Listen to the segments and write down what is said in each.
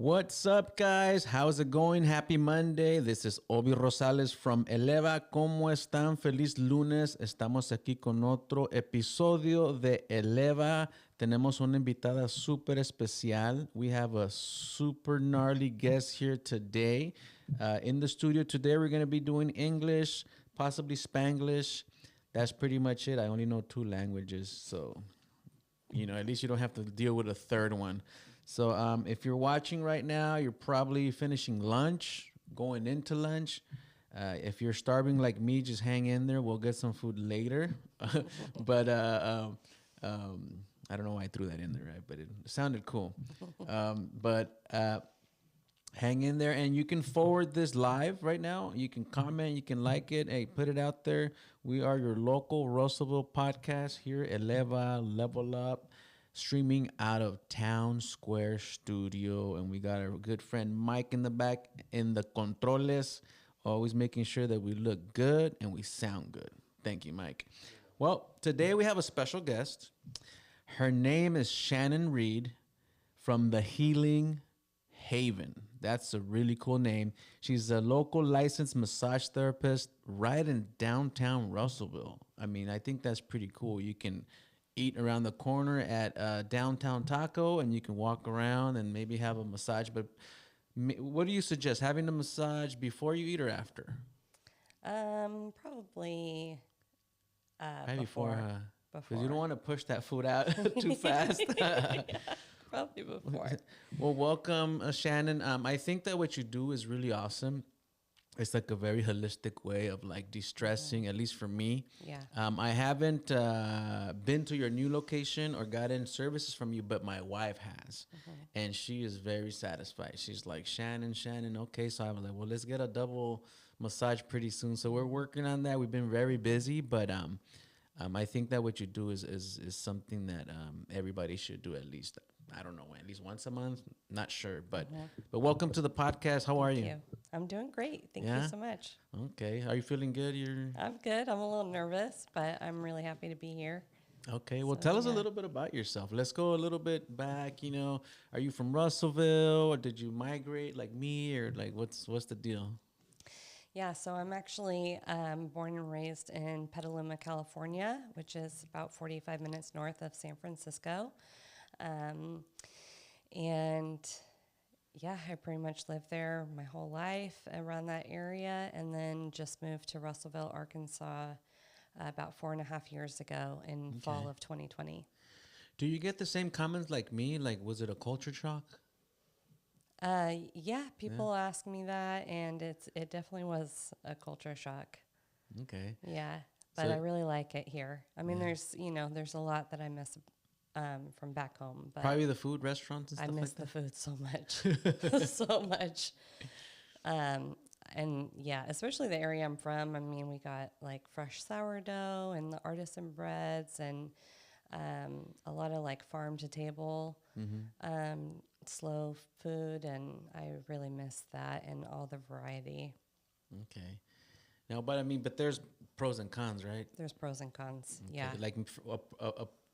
What's up, guys? How's it going? Happy Monday. This is Obi Rosales from Eleva. ¿Cómo están? Feliz lunes. Estamos aquí con otro episodio de Eleva. Tenemos una invitada súper especial. We have a super gnarly guest here today. In the studio today, we're going to be doing English, possibly Spanglish. That's pretty much it. I only know 2 languages, so... at least you don't have to deal with a third one. So if you're watching right now, you're probably finishing lunch, going into lunch. If you're starving like me, just hang in there. We'll get some food later. But I don't know why I threw that in there, right? But it sounded cool. Hang in there, and you can forward this live right now. You can comment, you can like it. Hey, put it out there. We are your local Russellville podcast here, Eleva, Level Up, streaming out of Town Square Studio. And we got our good friend Mike in the back in the controles, always making sure that we look good and we sound good. Thank you, Mike. Well, today we have a special guest. Her name is Shannon Reed from the Healing Haven. That's a really cool name. She's a local licensed massage therapist right in downtown Russellville. I mean, I think that's pretty cool. You can eat around the corner at Downtown Taco, and you can walk around and maybe have a massage. But what do you suggest? Having a massage before you eat or after? Probably before. Because you don't want to push that food out too fast. Probably before. Well, welcome, Shannon. I think that what you do is really awesome. It's like a very holistic way of like de-stressing, at least for me. Yeah. I haven't been to your new location or gotten services from you, but my wife has. And she is very satisfied. She's like, Shannon, okay. So I was like, well, let's get a double massage pretty soon. So we're working on that. We've been very busy, but I think that what you do is something that everybody should do at least. I don't know, at least once a month. Not sure, but welcome to the podcast. How are you? I'm doing great. Thank you so much. Okay. Are you feeling good? I'm good. I'm a little nervous, but I'm really happy to be here. Okay. Well, tell us a little bit about yourself. Let's go a little bit back. Are you from Russellville, or did you migrate like me, or like what's the deal? Yeah, so I'm actually born and raised in Petaluma, California, which is about 45 minutes north of San Francisco. I pretty much lived there my whole life around that area, and then just moved to Russellville, Arkansas about 4.5 years ago in fall of 2020. Do you get the same comments like me? Like, was it a culture shock? People ask me that, and it definitely was a culture shock. Okay. Yeah, but I really like it here. I mean, there's a lot that I miss from back home. But probably the food, restaurants, and stuff I miss like that. the food so much, so much. Especially the area I'm from. I mean, we got like fresh sourdough and the artisan breads, and A lot of like farm to table, slow food, and I really miss that and all the variety. Okay. Now, but I mean, but there's pros and cons, right? There's pros and cons. Okay. Yeah. Like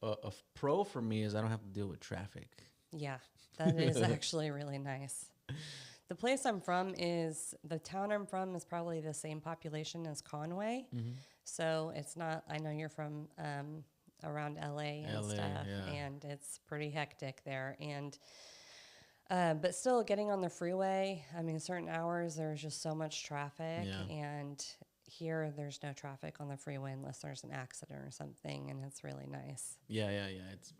a pro for me is I don't have to deal with traffic. Yeah. That is actually really nice. The place I'm from is the town I'm from is probably the same population as Conway. So it's not, I know you're from around LA and LA, stuff, yeah. and it's pretty hectic there. And but still, getting on the freeway, I mean, certain hours there's just so much traffic, Yeah. and here there's no traffic on the freeway unless there's an accident or something, and it's really nice. Yeah, yeah, yeah. It's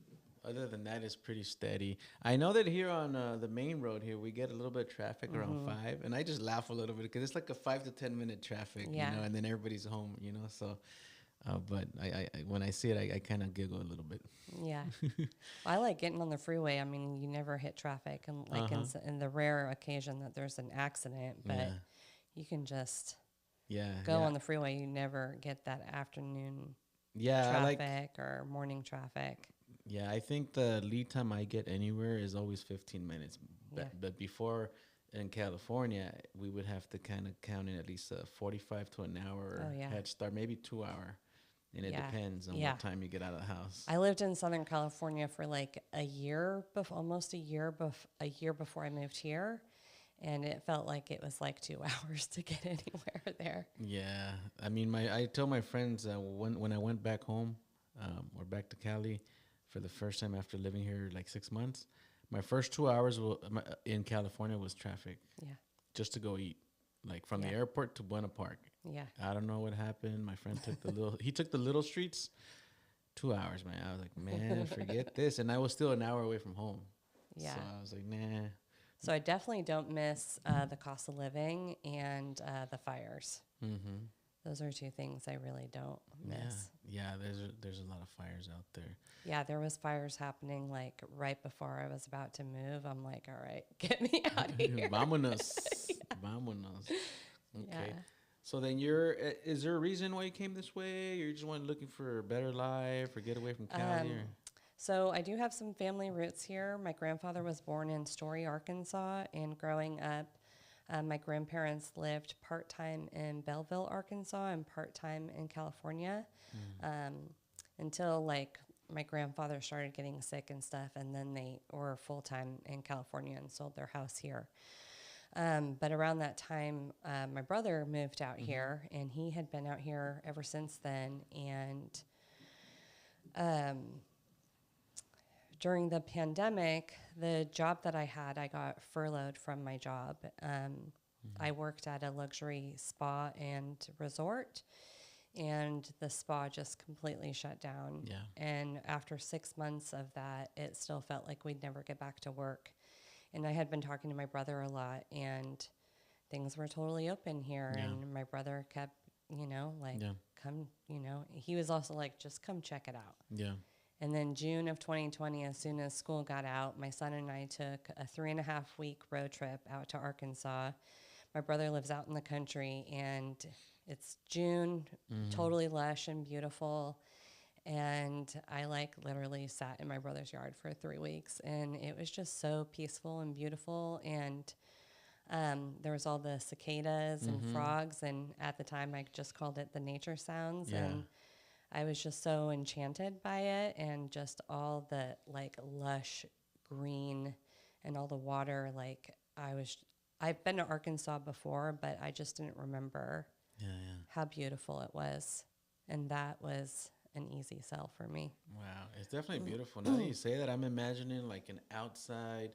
other than that, it's pretty steady. I know that here on the main road here, we get a little bit of traffic around 5, and I just laugh a little bit because it's like a 5 to 10 minute traffic, Yeah. you know, and then everybody's home, you know. So, but I when I see it, I kind of giggle a little bit. Yeah. I like getting on the freeway. I mean, you never hit traffic, and like in the rare occasion that there's an accident, but Yeah. you can just Yeah, go yeah. on the freeway. You never get that afternoon Yeah, I like. traffic or morning traffic. Yeah, I think the lead time I get anywhere is always 15 minutes. Yeah. But before in California, we would have to kind of count in at least a 45 to an hour Oh, yeah. head start, maybe 2 hour. And it Yeah. depends on Yeah. what time you get out of the house. I lived in Southern California for like a year, almost a year before I moved here, and it felt like it was like 2 hours to get anywhere there. Yeah, I mean, I tell my friends when I went back home, or back to Cali, for the first time after living here like 6 months, my first 2 hours in California was traffic. Yeah. Just to go eat, like from the Yeah. airport to Buena Park. Yeah. I don't know what happened. My friend took he took the little streets. 2 hours, man. I was like, man, forget this. And I was still an hour away from home. Yeah. So I was like, nah. So I definitely don't miss the cost of living and the fires. Mm-hmm. Those are two things I really don't miss. Yeah, there's a lot of fires out there. Yeah, there was fires happening like right before I was about to move. I'm like, all right, get me out of here. Vámonos. Vámonos. Okay. Yeah. So then is there a reason why you came this way? Or you just want looking for a better life or get away from Cali? Or? So I do have some family roots here. My grandfather was born in Story, Arkansas, and growing up, my grandparents lived part-time in Belleville, Arkansas, and part-time in California, until like my grandfather started getting sick and stuff, and then they were full-time in California and sold their house here. But around that time, my brother moved out here, and he had been out here ever since then. And during the pandemic, the job that I had, I got furloughed from my job. I worked at a luxury spa and resort, and the spa just completely shut down. Yeah. And after 6 months of that, it still felt like we'd never get back to work. And I had been talking to my brother a lot, and things were totally open here. Yeah. And my brother kept, like, Yeah. come, he was also like, just come check it out. Yeah. And then June of 2020, as soon as school got out, my son and I took a 3.5-week road trip out to Arkansas. My brother lives out in the country, and it's June, totally lush and beautiful. And I literally sat in my brother's yard for 3 weeks, and it was just so peaceful and beautiful. And there was all the cicadas and frogs, and at the time I just called it the nature sounds. Yeah. And I was just so enchanted by it, and just all the like lush green and all the water. I've been to Arkansas before, but I just didn't remember Yeah. Yeah. how beautiful it was. And that was an easy sell for me. Wow, it's definitely beautiful. Now that you say that, I'm imagining like an outside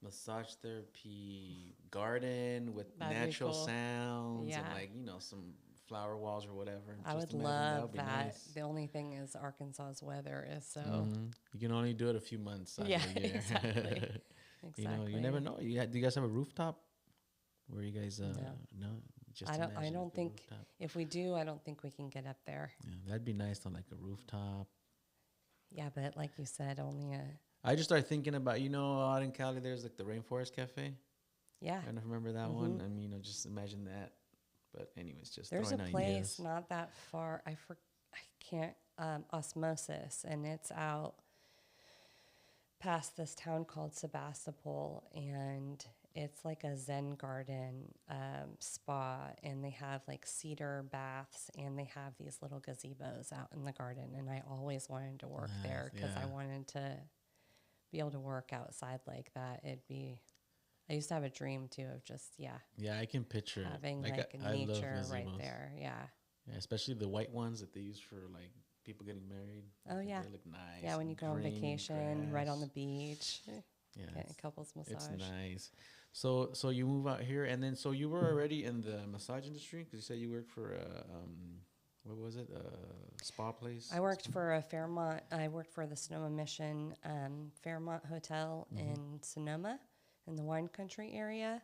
massage therapy garden with That'd be natural cool. sounds Yeah. and like some flower walls or whatever. I Just would imagine love be that. nice. The only thing is Arkansas's weather is so. You can only do it a few months out Yeah, of the year. exactly. Exactly. You never know. Do you guys have a rooftop? Where you guys no? Just I imagine don't like a think rooftop. if we do, I don't think we can get up there. Yeah, that'd be nice on like a rooftop. Yeah, but like you said, only a I just started thinking about out in Cali, there's like the Rainforest Cafe. yeah. I don't know if you remember that one. I mean, just imagine that. But anyways, just There's a throwing place ideas. not that far. I can't. Osmosis, and it's out past this town called Sebastopol, and it's like a Zen garden spa, and they have like cedar baths, and they have these little gazebos out in the garden. And I always wanted to work there because I wanted to be able to work outside like that. I used to have a dream too of just, Yeah, I can picture it. having Like like I love nature right gazebos. there. Yeah. Yeah, especially the white ones that they use for like people getting married. Oh, yeah. They look nice. Yeah, when you go on Green vacation, right on the grass. beach, Yeah, getting a couples it's massage. nice. So you move out here, and then so you were already in the massage industry because you said you worked for what was it, a spa place? I worked for a Fairmont. I worked for the Sonoma Mission Fairmont Hotel in Sonoma, in the wine country area.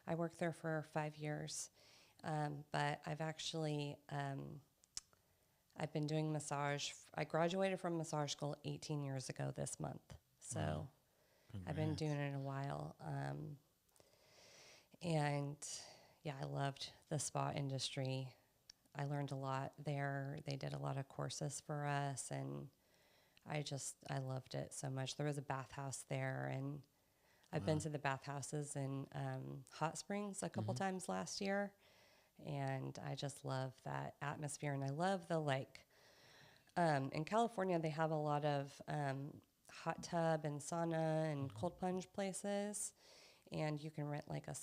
I worked there for 5 years, but I've been doing massage. I graduated from massage school 18 years ago this month, so Wow. I've been Congrats. doing it a while. And yeah, I loved the spa industry. I learned a lot there. They did a lot of courses for us, and I loved it so much. There was a bathhouse there, and I've been to the bathhouses in Hot Springs a couple times last year, and I just love that atmosphere. And I love in California, they have a lot of hot tub and sauna and cold plunge places. And you can rent like a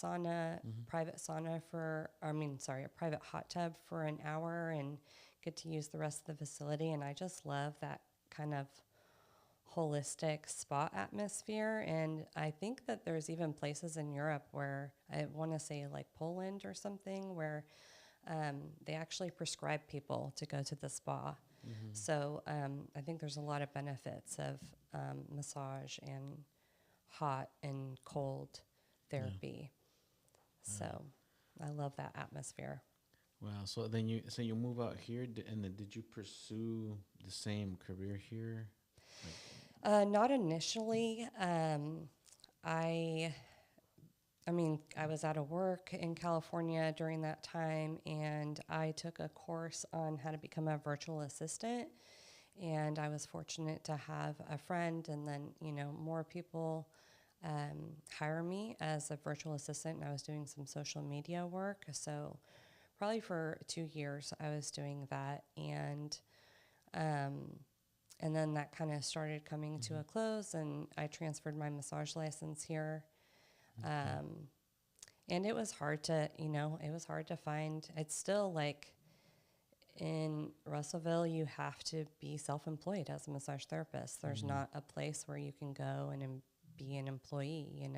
private sauna a private hot tub for an hour and get to use the rest of the facility. And I just love that kind of holistic spa atmosphere. And I think that there's even places in Europe where I want to say like Poland or something where they actually prescribe people to go to the spa. So I think there's a lot of benefits of massage and hot and cold therapy. So I love that atmosphere. Wow. So then you move out here, and then did you pursue the same career here? Not initially. I I was out of work in California during that time, and I took a course on how to become a virtual assistant. And I was fortunate to have a friend, and then, more people hire me as a virtual assistant. And I was doing some social media work. So probably for 2 years, I was doing that. And then that kind of started coming to a close, and I transferred my massage license here. And it was hard to find. It's still like in Russellville, you have to be self-employed as a massage therapist. There's not a place where you can go and be an employee.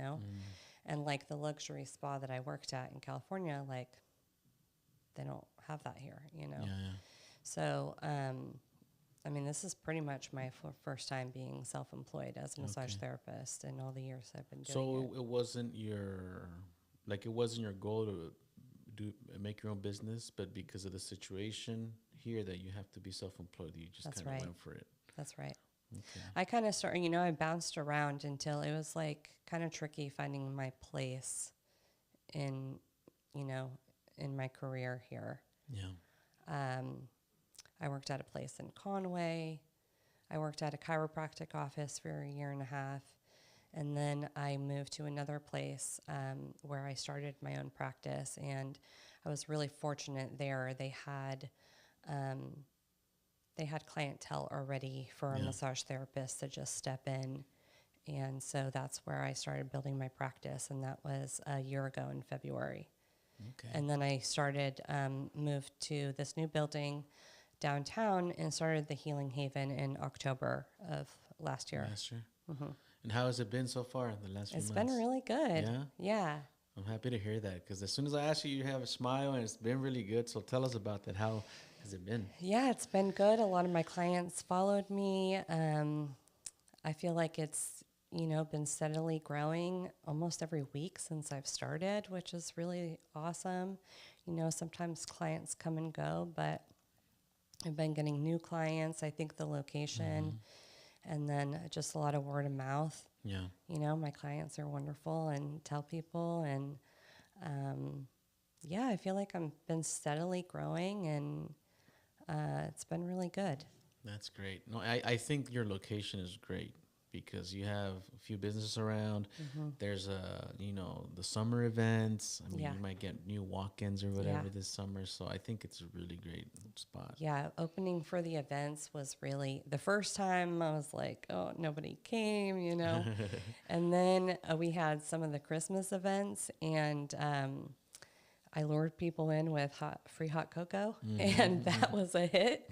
And like the luxury spa that I worked at in California, like they don't have that here. Yeah. So, this is pretty much my first time being self-employed as a massage therapist in all the years I've been doing it. So it wasn't your goal to make your own business, but because of the situation here that you have to be self-employed, you just That's kind of right. went for it. That's right. Okay. I kind of started, I bounced around until it was like kind of tricky finding my place in, in my career here. Yeah. I worked at a place in Conway. I worked at a chiropractic office for a year and a half. And then I moved to another place where I started my own practice. And I was really fortunate there. They had clientele already for a massage therapist to just step in. And so that's where I started building my practice. And that was a year ago in February. Okay. And then I moved to this new building downtown and started the Healing Haven in October of last year. And how has it been so far in the last few months? It's been really good. Yeah? Yeah. I'm happy to hear that, because as soon as I ask you, you have a smile, and it's been really good. So tell us about that. How has it been? Yeah, it's been good. A lot of my clients followed me. I feel like it's, been steadily growing almost every week since I've started, which is really awesome. Sometimes clients come and go, but I've been getting new clients. I think the location and then just a lot of word of mouth. Yeah. My clients are wonderful and tell people. And I feel like I've been steadily growing, and it's been really good. That's great. No, I think your location is great because you have a few businesses around. Hmm. There's the summer events. I mean, Yeah. you might get new walk-ins or Yeah. whatever this summer. So I think it's a really great spot. Yeah, opening for the events was really the first time I was like, oh, nobody came, you know. And then we had some of the Christmas events, and I lured people in with free hot cocoa, and that was a hit.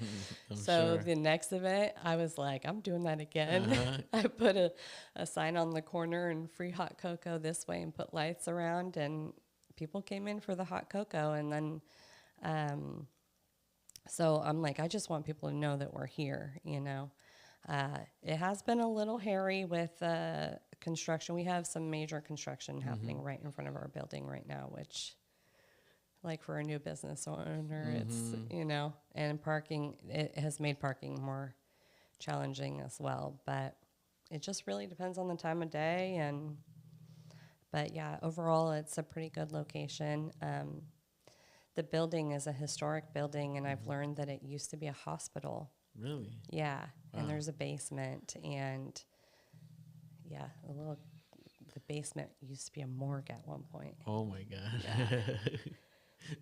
I'm So sure. the next event, I was like, I'm doing that again. Uh-huh. I put a sign on the corner and free hot cocoa this way and put lights around, and people came in for the hot cocoa. And then, um, so I'm like, I just want people to know that we're here, you know. It has been a little hairy with construction. We have some major construction happening right in front of our building right now, which, like for a new business owner, it's, you know, and parking, it has made parking more challenging as well. But it just really depends on the time of day. But yeah, overall, it's a pretty good location. The building is a historic building, and I've learned that it used to be a hospital. Really? Yeah, and Wow. there's a basement, and yeah, the basement used to be a morgue at one point. Oh my God. Yeah.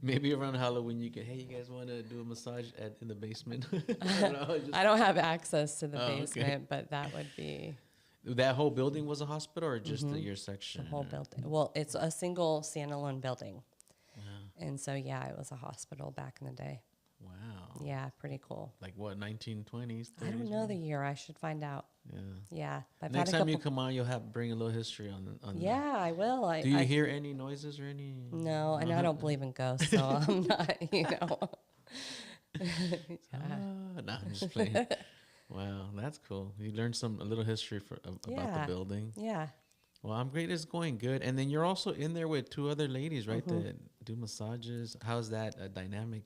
Maybe around Halloween you could, hey, you guys want to do a massage in the basement? I don't know, I don't have access to the Oh, okay. basement, but that would be That whole building was a hospital or just your the section? whole building. Well, it's a single standalone building. Yeah. And so, yeah, it was a hospital back in the day. Wow. Yeah, pretty cool. Like what, 1920s, 30s? I don't know the maybe? year. I should find out. Yeah. Yeah, I've Next had a time you couple. come on, you'll have bring a little history on. Yeah, I will. Do you hear any noises or any? No, and I don't believe in ghosts, so I'm not, you know. No, I'm just playing. Wow, that's cool. You learned a little history about Yeah. the building. Yeah. Well, I'm great. It's going good. And then you're also in there with two other ladies, right? That do massages. How's that dynamic?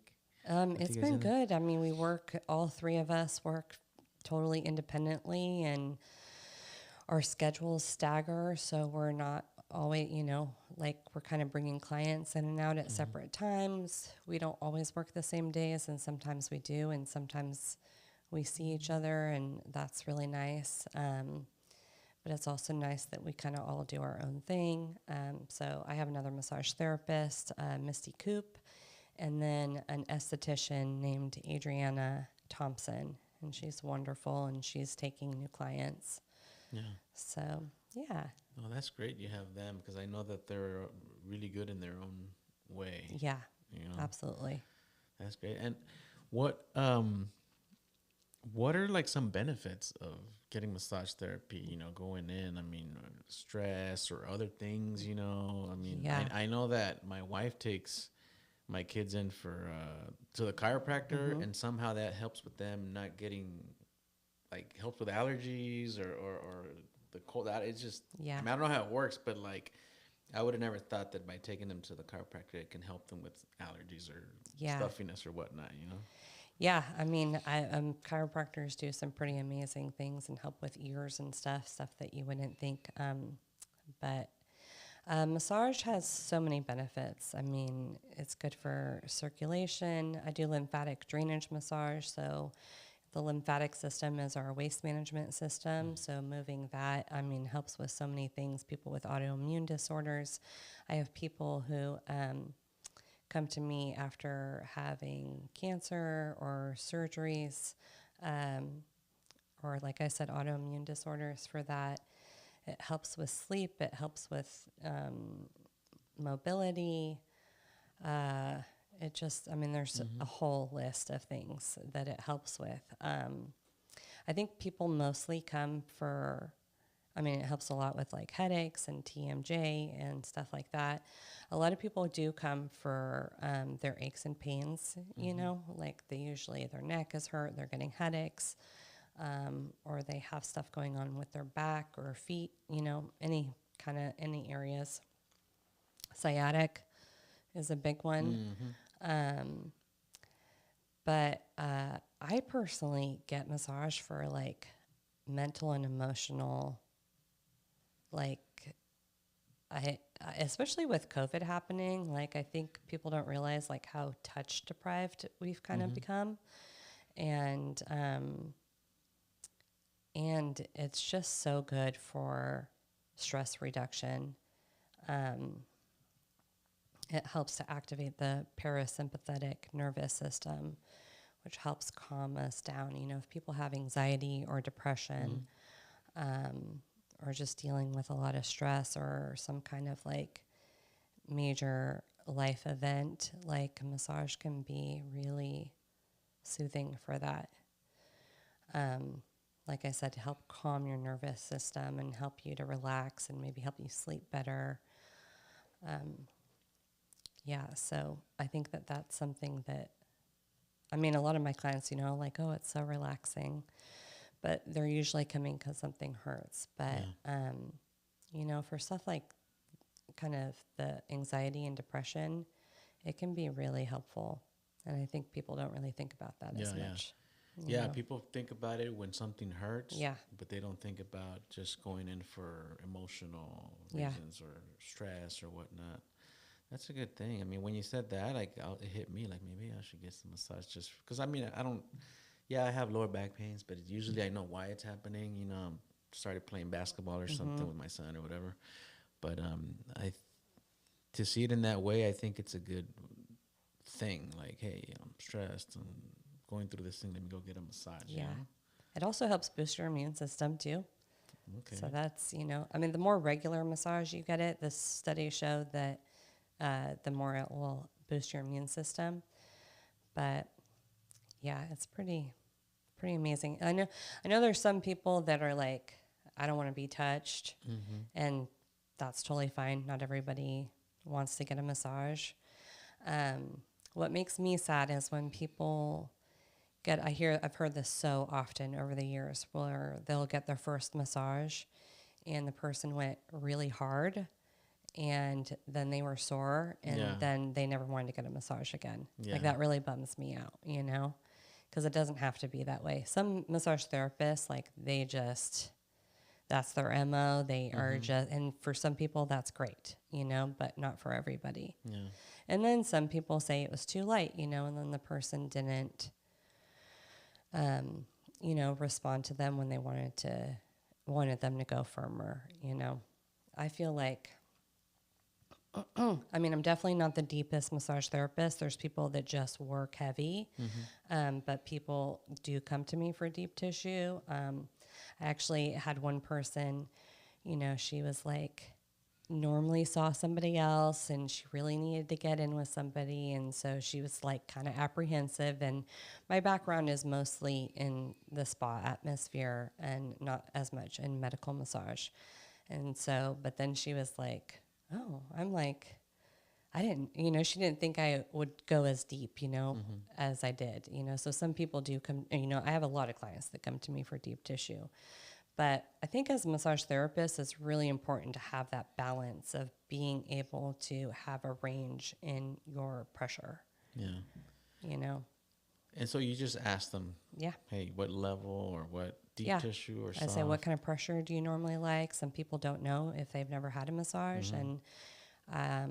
with It's you guys been in there? good. I mean, all three of us work totally independently, and our schedules stagger, so we're not always, you know, like we're kind of bringing clients in and out at separate times. We don't always work the same days, and sometimes we do, and sometimes we see each other, and that's really nice. But it's also nice that we kind of all do our own thing. So I have another massage therapist, Misty Coop, and then an esthetician named Adriana Thompson, and she's wonderful, and she's taking new clients. Yeah. So yeah, Oh, that's great. You have them because I know that they're really good in their own way. yeah, You know, absolutely. that's great. And what are like some benefits of getting massage therapy? You know, going in. I mean, stress or other things. You know, I mean, Yeah. I know that my wife takes my kids in for to the chiropractor, and somehow that helps with them not getting like helps with allergies or the cold. It's just Yeah. I mean, I don't know how it works, but like I would have never thought that by taking them to the chiropractor, it can help them with allergies or Yeah. stuffiness or whatnot. You know. Yeah, I mean, chiropractors do some pretty amazing things and help with ears and stuff that you wouldn't think. But massage has so many benefits. I mean, it's good for circulation. I do lymphatic drainage massage, so the lymphatic system is our waste management system. So moving that, I mean, helps with so many things. People with autoimmune disorders. I have people who come to me after having cancer or surgeries, or like I said, autoimmune disorders for that. It helps with sleep. It helps with mobility. I mean, there's a whole list of things that it helps with. I think people mostly come I mean, it helps a lot with like headaches and TMJ and stuff like that. A lot of people do come for their aches and pains, you know, like their neck is hurt, they're getting headaches, or they have stuff going on with their back or feet, you know, any areas. Sciatic is a big one. But I personally get massage for like mental and emotional, like especially with COVID happening, like I think people don't realize like how touch deprived we've kind of become. And it's just so good for stress reduction. It helps to activate the parasympathetic nervous system, which helps calm us down. You know, if people have anxiety or depression, or just dealing with a lot of stress or some kind of like major life event, like a massage can be really soothing for that. Like I said, to help calm your nervous system and help you to relax and maybe help you sleep better. Yeah, so I think that that's something that, I mean, a lot of my clients, you know, like, oh, it's so relaxing, but they're usually coming because something hurts. But, you know, for stuff like kind of the anxiety and depression, it can be really helpful. And I think people don't really think about that as much. Yeah, know? people think about it when something hurts, Yeah. but they don't think about just going in for emotional Yeah. reasons or stress or whatnot. That's a good thing. I mean, when you said that, like, it hit me like maybe I should get some massage just because I mean, I don't, yeah, I have lower back pains, but usually I know why it's happening. You know, I started playing basketball or something with my son or whatever. But to see it in that way, I think it's a good thing. Like, hey, I'm stressed and going through this thing. Let me go get a massage. Yeah. You know? It also helps boost your immune system too. Okay. So that's, you know, I mean, the more regular massage you get it, the studies show that the more it will boost your immune system. But yeah, it's pretty amazing. I know there's some people that are like, I don't want to be touched, and that's totally fine. Not everybody wants to get a massage. What makes me sad is when people I've heard this so often over the years where they'll get their first massage and the person went really hard and then they were sore and then they never wanted to get a massage again. Like that really bums me out, you know, because it doesn't have to be that way. Some massage therapists, like that's their MO. They are just, and for some people that's great, you know, but not for everybody. Yeah. And then some people say it was too light, you know, and then the person didn't, you know, respond to them when they wanted them to go firmer, you know. I feel like, I mean, I'm definitely not the deepest massage therapist. There's people that just work heavy, but people do come to me for deep tissue. I actually had one person, you know, she was like, normally saw somebody else and she really needed to get in with somebody, and so she was like kind of apprehensive, and my background is mostly in the spa atmosphere and not as much in medical massage. And so but then she was like, oh, I'm like, I didn't, you know, she didn't think I would go as deep, you know, as I did, you know. So some people do come, you know, I have a lot of clients that come to me for deep tissue. But I think as a massage therapist, it's really important to have that balance of being able to have a range in your pressure. Yeah. You know? And so you just ask them, Yeah. hey, what level or what deep Yeah. tissue or I soft? say, what kind of pressure do you normally like? Some people don't know if they've never had a massage. And I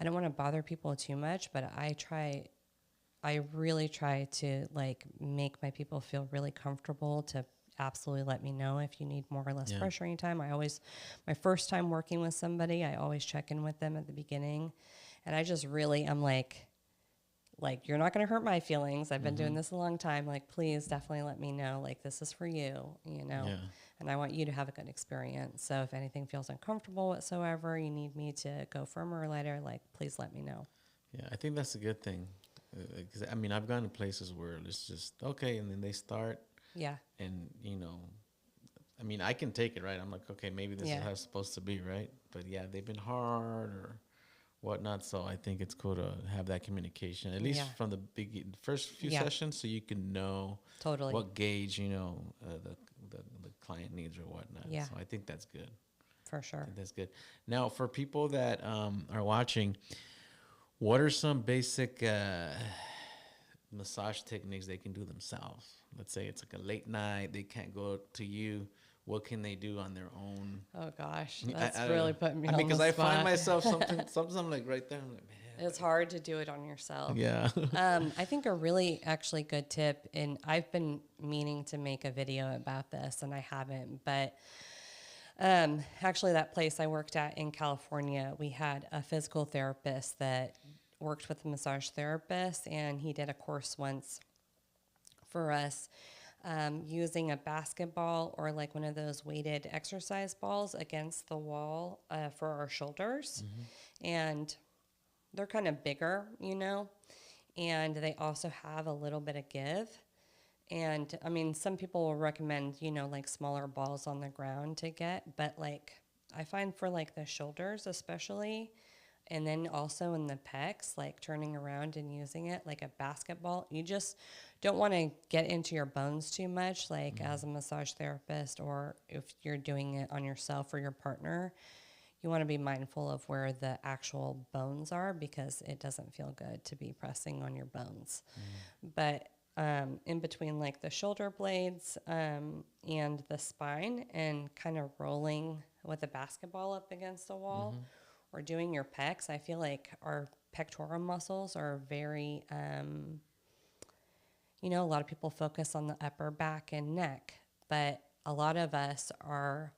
don't want to bother people too much, but I really try to like make my people feel really comfortable to absolutely let me know if you need more or less pressure anytime. My first time working with somebody, I always check in with them at the beginning. And I just really, I'm like, you're not going to hurt my feelings. I've been doing this a long time. Like, please definitely let me know, like, this is for you, you know, and I want you to have a good experience. So if anything feels uncomfortable whatsoever, you need me to go firmer or lighter, like, please let me know. Yeah, I think that's a good thing. 'Cause, I mean, I've gone to places where it's just, okay, and then they start. Yeah. And, you know, I mean, I can take it, right? I'm like, okay, maybe this is how it's supposed to be, right? But yeah, they've been hard or whatnot. So I think it's cool to have that communication, at least from the first few sessions, so you can know what gauge, you know, the client needs or whatnot. Yeah. So I think that's good. For sure. I think that's good. Now, for people that are watching, what are some basic massage techniques they can do themselves? Let's say it's like a late night, they can't go to you. What can they do on their own? Oh gosh, that's really putting me. I mean, because I find myself sometimes I'm like right there. I'm like, man, It's hard to do it on yourself. Yeah. I think a really actually good tip, and I've been meaning to make a video about this and I haven't, but actually that place I worked at in California, we had a physical therapist that worked with a massage therapist, and he did a course once for us using a basketball or like one of those weighted exercise balls against the wall for our shoulders. And they're kind of bigger, and they also have a little bit of give. And I mean, some people will recommend, like smaller balls on the ground to get, but like I find for like the shoulders, especially, and then also in the pecs, like turning around and using it like a basketball, you just don't want to get into your bones too much, like as a massage therapist, or if you're doing it on yourself or your partner. You want to be mindful of where the actual bones are, because it doesn't feel good to be pressing on your bones. But in between like the shoulder blades and the spine, and kind of rolling with a basketball up against the wall or doing your pecs, I feel like our pectoral muscles are very, a lot of people focus on the upper back and neck, but a lot of us are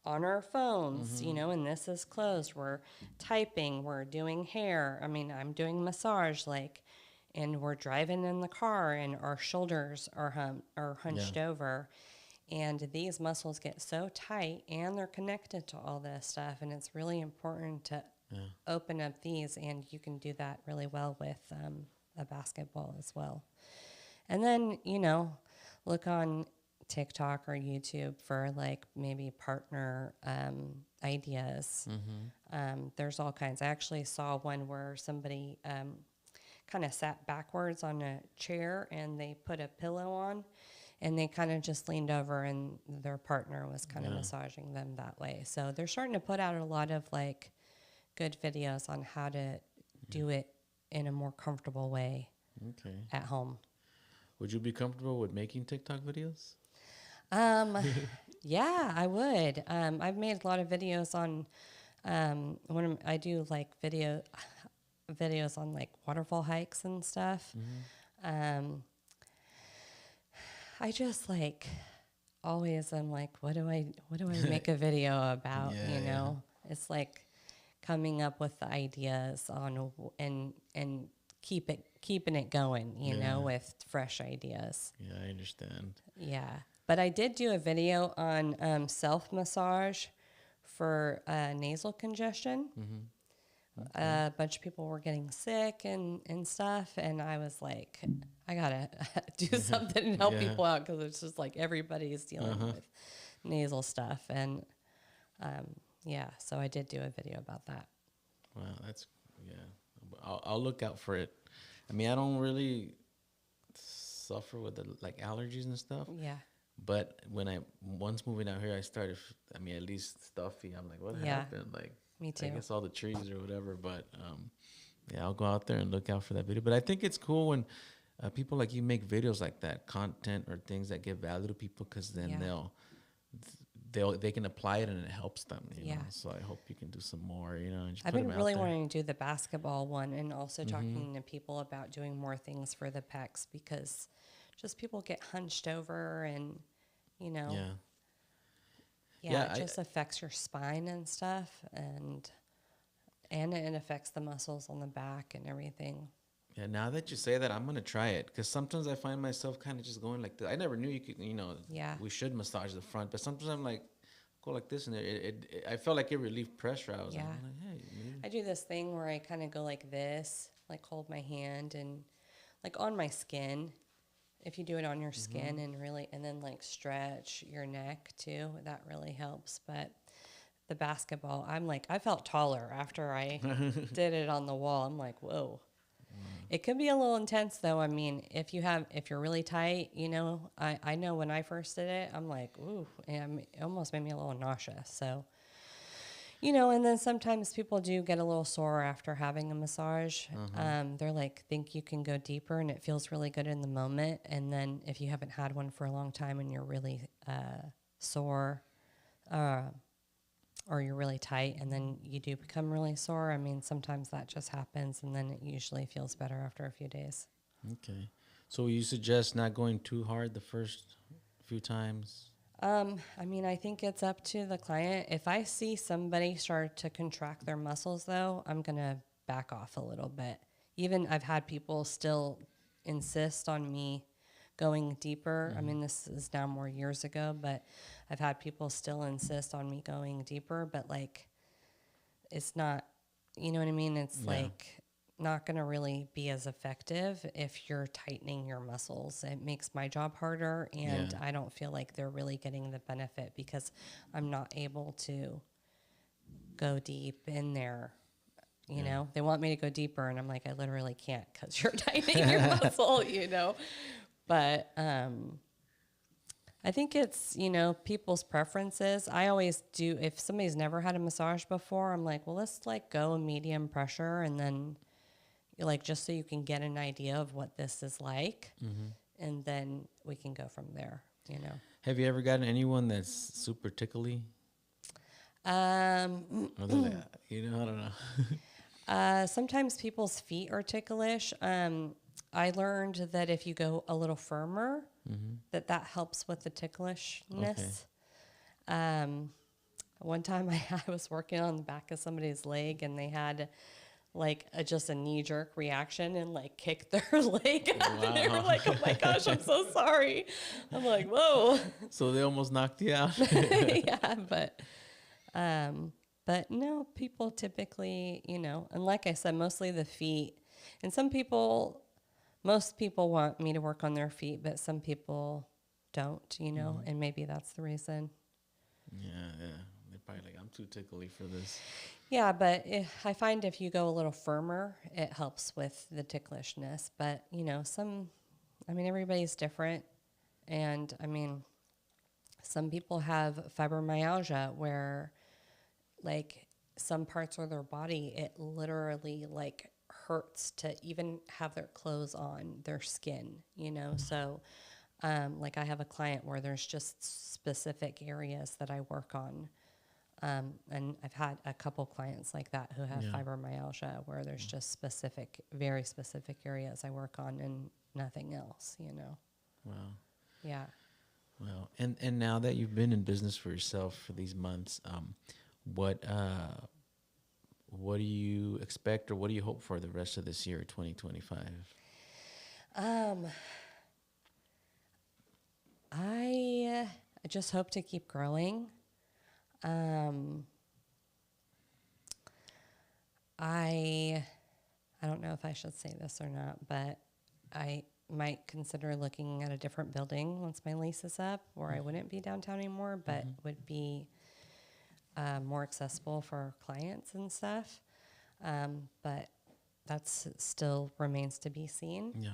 on our phones, and this is closed. We're typing, we're doing hair. I mean, I'm doing massage, like, and we're driving in the car, and our shoulders are hunched over. And these muscles get so tight, and they're connected to all this stuff. And it's really important to open up these, and you can do that really well with a basketball as well. And then, look on TikTok or YouTube for like maybe partner ideas. There's all kinds. I actually saw one where somebody kind of sat backwards on a chair, and they put a pillow on, and they kind of just leaned over, and their partner was kind of massaging them that way. So they're starting to put out a lot of like good videos on how to do it in a more comfortable way at home. Would you be comfortable with making TikTok videos? Yeah, I would. I've made a lot of videos on I do like videos on like waterfall hikes and stuff. I just like always I'm like, what do I make a video about? It's like coming up with the ideas on and keeping it going, with fresh ideas. Yeah, I understand. Yeah. But I did do a video on self-massage for nasal congestion. A bunch of people were getting sick and stuff, and I was like, I got to do something and help people out, because it's just like everybody is dealing with nasal stuff. And, so I did do a video about that. Wow, that's, I'll look out for it. I mean, I don't really suffer with like allergies and stuff. Yeah. But when once moving out here, I started, at least stuffy. I'm like, what happened? Like, me too. I guess all the trees or whatever. But I'll go out there and look out for that video. But I think it's cool when people like you make videos like that, content or things that give value to people, because then they can apply it and it helps them. You know? So I hope you can do some more. And just I've put been them really out there. wanting to do the basketball one, and also talking to people about doing more things for the pecs, because just people get hunched over, and it just affects your spine and stuff, and it affects the muscles on the back and everything. Yeah, now that you say that, I'm gonna try it, because sometimes I find myself kind of just going like this. I never knew you could, we should massage the front, but sometimes I'm like, go like this, and I felt like it relieved pressure. I was like, hey, maybe. I do this thing where I kind of go like this, like hold my hand and like on my skin. If you do it on your skin and then like stretch your neck too, that really helps. But the basketball, I'm like, I felt taller after I did it on the wall. I'm like, whoa. It could be a little intense though. I mean, if you're really tight, I know when I first did it, I'm like, ooh, and it almost made me a little nauseous. So, and then sometimes people do get a little sore after having a massage. They're like, think you can go deeper, and it feels really good in the moment. And then if you haven't had one for a long time and you're really sore, or you're really tight and then you do become really sore. I mean, sometimes that just happens and then it usually feels better after a few days. Okay. So you suggest not going too hard the first few times? I mean, I think it's up to the client. If I see somebody start to contract their muscles, though, I'm going to back off a little bit. Even I've had people still insist on me going deeper. I mean, this is now more years ago, but I've had people still insist on me going deeper, but like, it's not, you know what I mean? It's Yeah. like not going to really be as effective if you're tightening your muscles. It makes my job harder, and Yeah. I don't feel like they're really getting the benefit because I'm not able to go deep in there. You Yeah. know, they want me to go deeper, and I'm like, I literally can't because you're tightening your muscle, you know. But I think it's, you know, people's preferences. I always do, if somebody's never had a massage before, I'm like, well, let's like go medium pressure and then like just so you can get an idea of what this is like. And then we can go from there, you know. Have you ever gotten anyone that's super tickly? Or they're like, you know, I don't know. Sometimes people's feet are ticklish. I learned that if you go a little firmer, that helps with the ticklishness. One time I was working on the back of somebody's leg and they had like just a knee jerk reaction and like kicked their leg out. And they were like, oh my gosh, I'm so sorry. I'm like, whoa. So they almost knocked you out. Yeah, but no, people typically, you know, and like I said, mostly the feet. And most people want me to work on their feet, but some people don't, you know, and maybe that's the reason. Yeah, yeah. They're probably like, I'm too tickly for this. Yeah, but I find if you go a little firmer, it helps with the ticklishness. But, you know, everybody's different. And I mean, some people have fibromyalgia where, like, some parts of their body, it literally, like, hurts to even have their clothes on, their skin, you know? So, like, I have a client where there's just specific areas that I work on. And I've had a couple clients like that who have fibromyalgia where there's just very specific areas I work on and nothing else, you know? Wow. Yeah. Well, and now that you've been in business for yourself for these months, what do you expect or what do you hope for the rest of this year, 2025? I just hope to keep growing. I don't know if I should say this or not, but I might consider looking at a different building once my lease is up, where I wouldn't be downtown anymore, but would be more accessible for clients and stuff. But that's still remains to be seen. Yeah.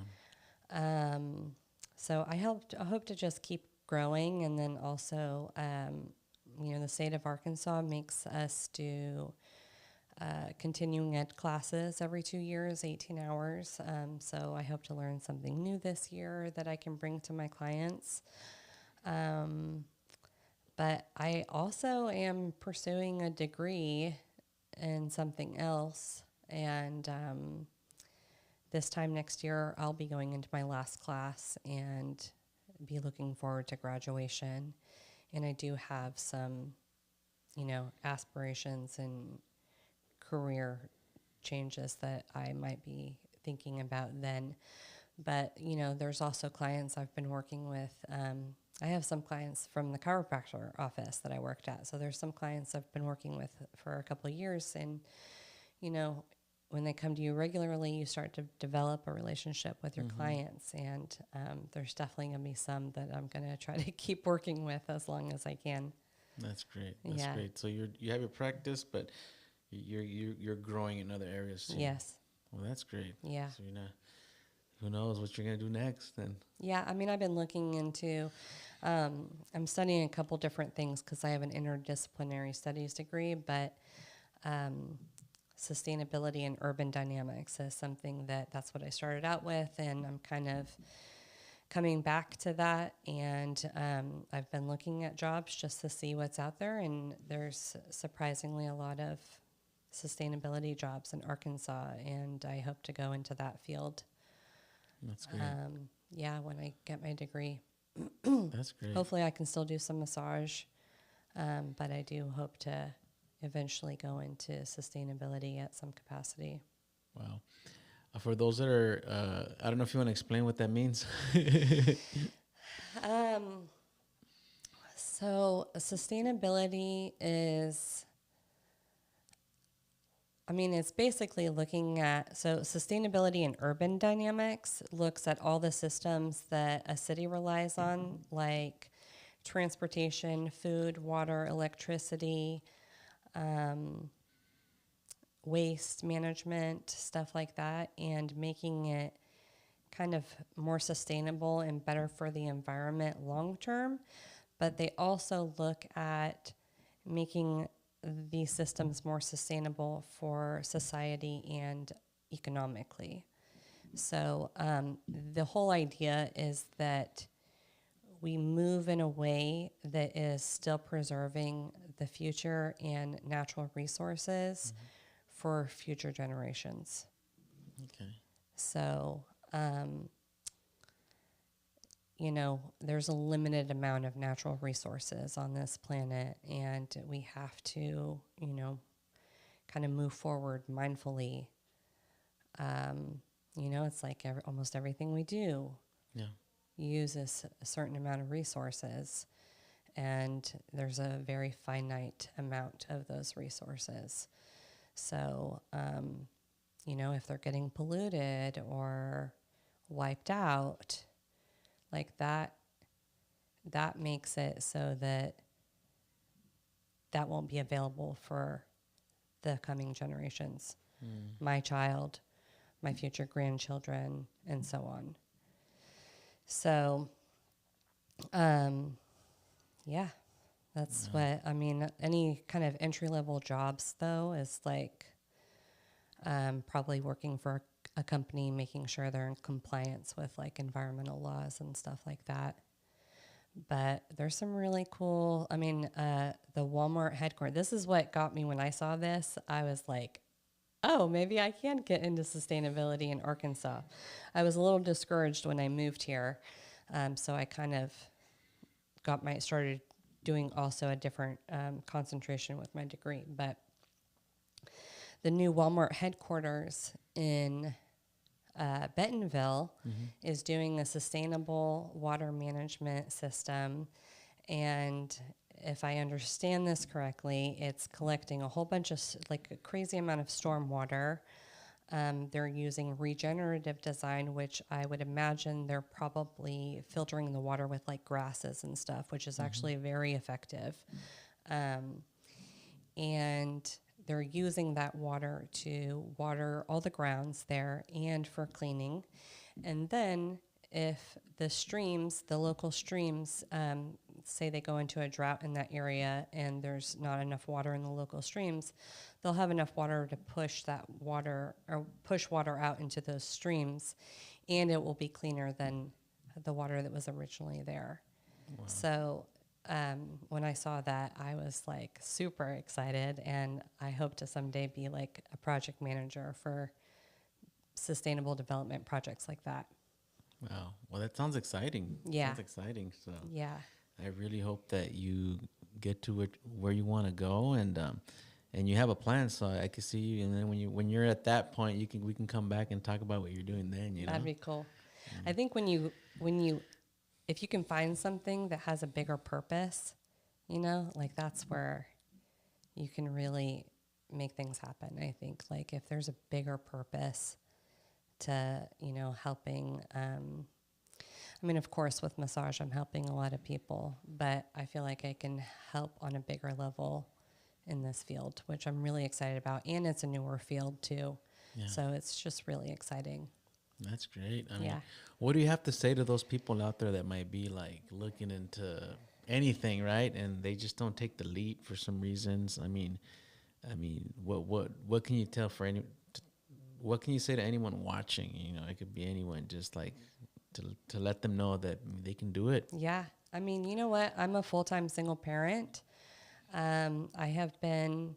So I hope to just keep growing, and then also, you know, the state of Arkansas makes us do continuing ed classes every 2 years, 18 hours. So I hope to learn something new this year that I can bring to my clients. But I also am pursuing a degree in something else, and this time next year, I'll be going into my last class and be looking forward to graduation. And I do have some, you know, aspirations and career changes that I might be thinking about then. But, you know, there's also clients I've been working with. I have some clients from the chiropractor office that I worked at. So there's some clients I've been working with for a couple of years. And, you know, when they come to you regularly, you start to develop a relationship with your clients. And there's definitely going to be some that I'm going to try to keep working with as long as I can. That's great. That's great. So you have your practice, but you're growing in other areas too. Yes. Well, that's great. Yeah. So who knows what you're gonna do next then? Yeah, I mean, I've been looking into, I'm studying a couple different things because I have an interdisciplinary studies degree, but sustainability and urban dynamics is something that's what I started out with, and I'm kind of coming back to that, and I've been looking at jobs just to see what's out there, and there's surprisingly a lot of sustainability jobs in Arkansas, and I hope to go into that field. That's great. Yeah, when I get my degree. That's great. Hopefully, I can still do some massage, but I do hope to eventually go into sustainability at some capacity. Wow. For those that are, I don't know if you want to explain what that means. Um, so sustainability is, I mean, it's basically looking at, so sustainability in urban dynamics looks at all the systems that a city relies on, like transportation, food, water, electricity, waste management, stuff like that, and making it kind of more sustainable and better for the environment long term. But they also look at making these systems more sustainable for society and economically. So the whole idea is that we move in a way that is still preserving the future and natural resources for future generations. Okay. So, you know, there's a limited amount of natural resources on this planet, and we have to, you know, kind of move forward mindfully. You know, it's like almost everything we do Yeah. uses a certain amount of resources, and there's a very finite amount of those resources. So, you know, if they're getting polluted or wiped out, like that makes it so that that won't be available for the coming generations, my child, my future grandchildren, and so on. So, yeah, that's what I mean. Any kind of entry level jobs, though, is like probably working for a company, making sure they're in compliance with like environmental laws and stuff like that. But there's some really cool, I mean, the Walmart headquarters. This is what got me when I saw this. I was like, oh, maybe I can get into sustainability in Arkansas. I was a little discouraged when I moved here. So I kind of started doing also a different concentration with my degree. But the new Walmart headquarters in Bentonville is doing a sustainable water management system. And if I understand this correctly, it's collecting a whole bunch of, like a crazy amount of storm water. They're using regenerative design, which I would imagine they're probably filtering the water with like grasses and stuff, which is actually very effective. And they're using that water to water all the grounds there and for cleaning. And then if the streams, the local streams, say they go into a drought in that area and there's not enough water in the local streams, they'll have enough water to push that water or push water out into those streams, and it will be cleaner than the water that was originally there. Wow. So when I saw that, I was like super excited, and I hope to someday be like a project manager for sustainable development projects like that. Wow. Well, that sounds exciting. Yeah. Sounds exciting. So Yeah. I really hope that you get to it where you want to go, and you have a plan. So I can see you. And then when you're at that point, we can come back and talk about what you're doing then. You know, That'd be cool. I think when you if you can find something that has a bigger purpose, you know, like that's where you can really make things happen. I think like if there's a bigger purpose to, you know, helping, I mean, of course, with massage, I'm helping a lot of people, but I feel like I can help on a bigger level in this field, which I'm really excited about. And it's a newer field too. Yeah. So it's just really exciting. That's great. I mean, Yeah. what do you have to say to those people out there that might be like looking into anything, right? And they just don't take the leap for some reasons. I mean, what can you tell for what can you say to anyone watching? You know, it could be anyone, just like to let them know that they can do it. Yeah. I mean, you know what? I'm a full-time single parent. I have been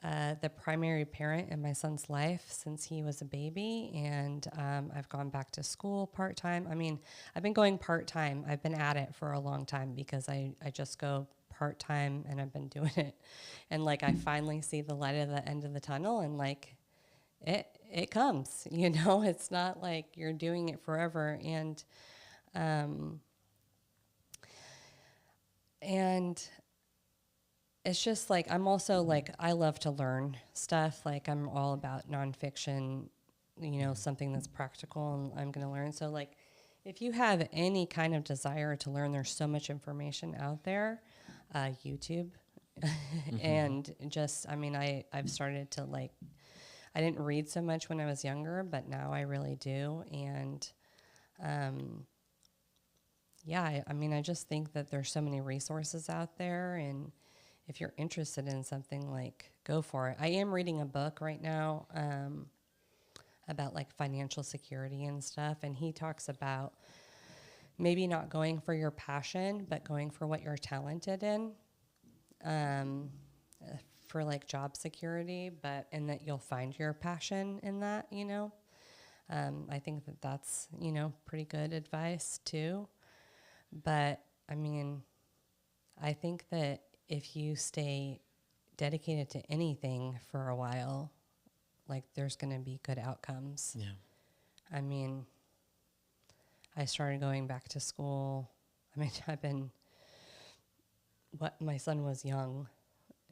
the primary parent in my son's life since he was a baby, and I've gone back to school part-time. I mean, I've been going part-time. I've been at it for a long time because I just go part-time, and I've been doing it. And, like, I finally see the light at the end of the tunnel, and, like, it comes, you know? It's not like you're doing it forever. Um, and it's just like I'm also like I love to learn stuff. Like I'm all about nonfiction, you know, something that's practical and I'm going to learn. So like, if you have any kind of desire to learn, there's so much information out there, YouTube, and just I mean I've started to like I didn't read so much when I was younger, but now I really do, and yeah, I mean I just think that there's so many resources out there and if you're interested in something, like, go for it. I am reading a book right now about, like, financial security and stuff, and he talks about maybe not going for your passion, but going for what you're talented in for, like, job security, and that you'll find your passion in that, you know. I think that that's, you know, pretty good advice, too. But, I mean, I think that if you stay dedicated to anything for a while, like there's going to be good outcomes. Yeah. I mean, I started going back to school. I mean, my son was young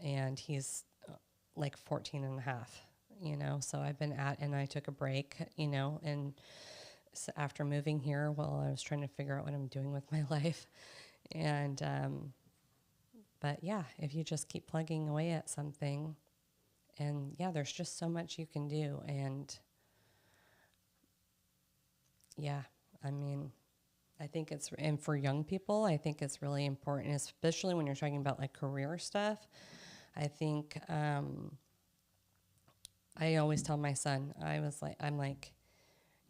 and he's like 14 and a half, you know, so and I took a break, you know, and so after moving here, well, I was trying to figure out what I'm doing with my life. And, but yeah, if you just keep plugging away at something, and yeah, there's just so much you can do. And yeah, I mean, and for young people, I think it's really important, especially when you're talking about like career stuff. I think, I always tell my son, I'm like,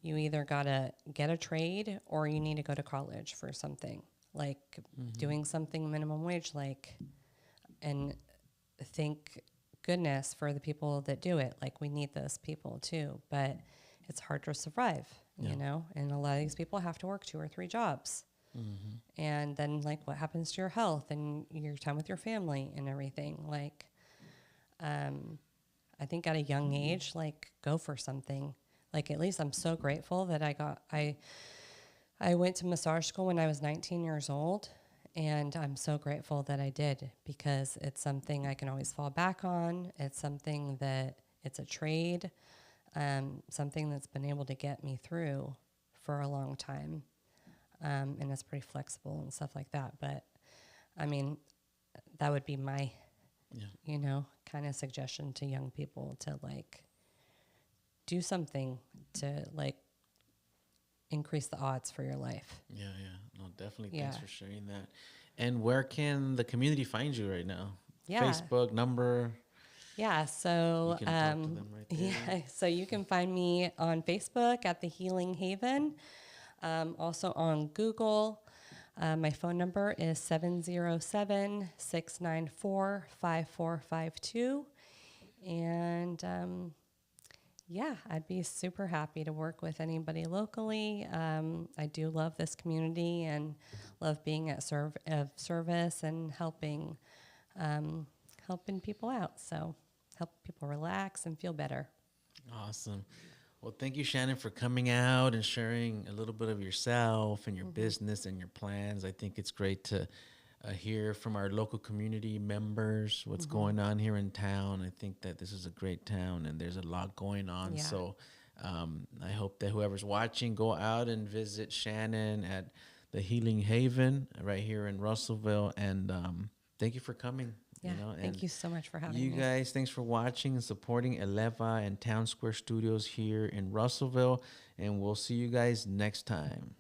you either gotta get a trade or you need to go to college for something. Like doing something minimum wage, like, and thank goodness for the people that do it. Like we need those people too, but it's hard to survive, you know, and a lot of these people have to work 2 or 3 jobs. And then like what happens to your health and your time with your family and everything. Like, I think at a young age, like go for something. Like at least I'm so grateful that I went to massage school when I was 19 years old, and I'm so grateful that I did because it's something I can always fall back on. It's something it's a trade, something that's been able to get me through for a long time, and it's pretty flexible and stuff like that. But, I mean, that would be my, you know, kind of suggestion to young people to, like, do something to, like, increase the odds for your life. Yeah. No, definitely. Thanks for sharing that. And where can the community find you right now? Yeah. Facebook, number? Yeah, so you can talk to them right there. Yeah, so you can find me on Facebook at the Healing Haven, also on Google. My phone number is 707-694-5452. And yeah, I'd be super happy to work with anybody locally. I do love this community and love being at service and helping people out. So help people relax and feel better. Awesome. Well, thank you, Shannon, for coming out and sharing a little bit of yourself and your business and your plans. I think it's great to hear from our local community members what's going on here in town. I think that this is a great town and there's a lot going on. Yeah. So I hope that whoever's watching, go out and visit Shannon at the Healing Haven right here in Russellville. And thank you for coming. Yeah, thank you so much for having me. You guys, thanks for watching and supporting Eleva and Town Square Studios here in Russellville. And we'll see you guys next time.